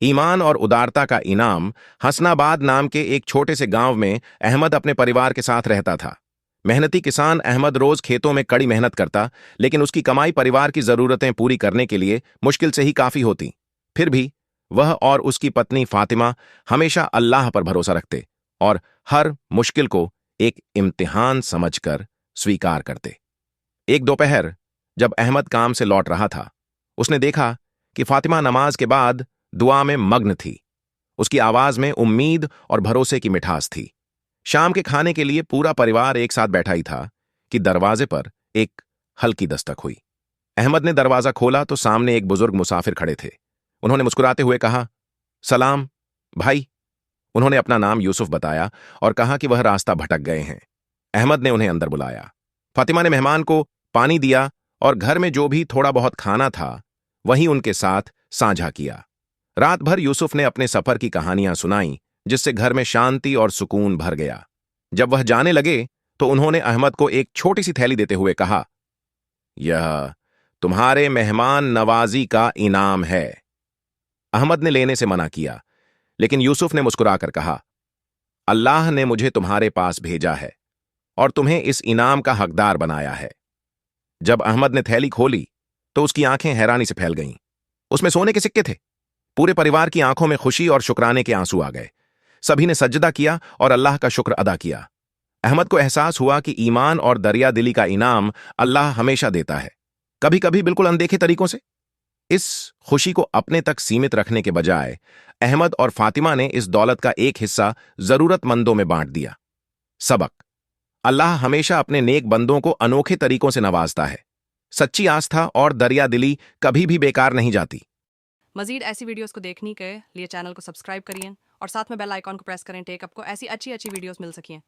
ईमान और उदारता का इनाम। हसनाबाद नाम के एक छोटे से गांव में अहमद अपने परिवार के साथ रहता था। मेहनती किसान अहमद रोज खेतों में कड़ी मेहनत करता, लेकिन उसकी कमाई परिवार की जरूरतें पूरी करने के लिए मुश्किल से ही काफी होती। फिर भी वह और उसकी पत्नी फातिमा हमेशा अल्लाह पर भरोसा रखते और हर मुश्किल को एक इम्तिहान समझकर स्वीकार करते। एक दोपहर जब अहमद काम से लौट रहा था, उसने देखा कि फातिमा नमाज के बाद दुआ में मग्न थी। उसकी आवाज में उम्मीद और भरोसे की मिठास थी। शाम के खाने के लिए पूरा परिवार एक साथ बैठा ही था कि दरवाजे पर एक हल्की दस्तक हुई। अहमद ने दरवाजा खोला तो सामने एक बुजुर्ग मुसाफिर खड़े थे। उन्होंने मुस्कुराते हुए कहा, सलाम भाई। उन्होंने अपना नाम यूसुफ बताया और कहा कि वह रास्ता भटक गए हैं। अहमद ने उन्हें अंदर बुलाया। फातिमा ने मेहमान को पानी दिया और घर में जो भी थोड़ा बहुत खाना था वही उनके साथ साझा किया। रात भर यूसुफ ने अपने सफर की कहानियां सुनाईं, जिससे घर में शांति और सुकून भर गया। जब वह जाने लगे तो उन्होंने अहमद को एक छोटी सी थैली देते हुए कहा, यह तुम्हारे मेहमान नवाजी का इनाम है। अहमद ने लेने से मना किया, लेकिन यूसुफ ने मुस्कुराकर कहा, अल्लाह ने मुझे तुम्हारे पास भेजा है और तुम्हें इस इनाम का हकदार बनाया है। जब अहमद ने थैली खोली तो उसकी आंखें हैरानी से फैल गईं। उसमें सोने के सिक्के थे। पूरे परिवार की आंखों में खुशी और शुक्राने के आंसू आ गए। सभी ने सजदा किया और अल्लाह का शुक्र अदा किया। अहमद को एहसास हुआ कि ईमान और दरिया दिली का इनाम अल्लाह हमेशा देता है, कभी कभी बिल्कुल अनदेखे तरीकों से। इस खुशी को अपने तक सीमित रखने के बजाय अहमद और फातिमा ने इस दौलत का एक हिस्सा जरूरतमंदों में बांट दिया। सबक: अल्लाह हमेशा अपने नेक बंदों को अनोखे तरीकों से नवाजता है। सच्ची आस्था और दरिया दिली कभी भी बेकार नहीं जाती। मजीद ऐसी वीडियोस को देखने के लिए चैनल को सब्सक्राइब करिए और साथ में बेल आइकॉन को प्रेस करें टेक आपको ऐसी अच्छी वीडियोस मिल सकें।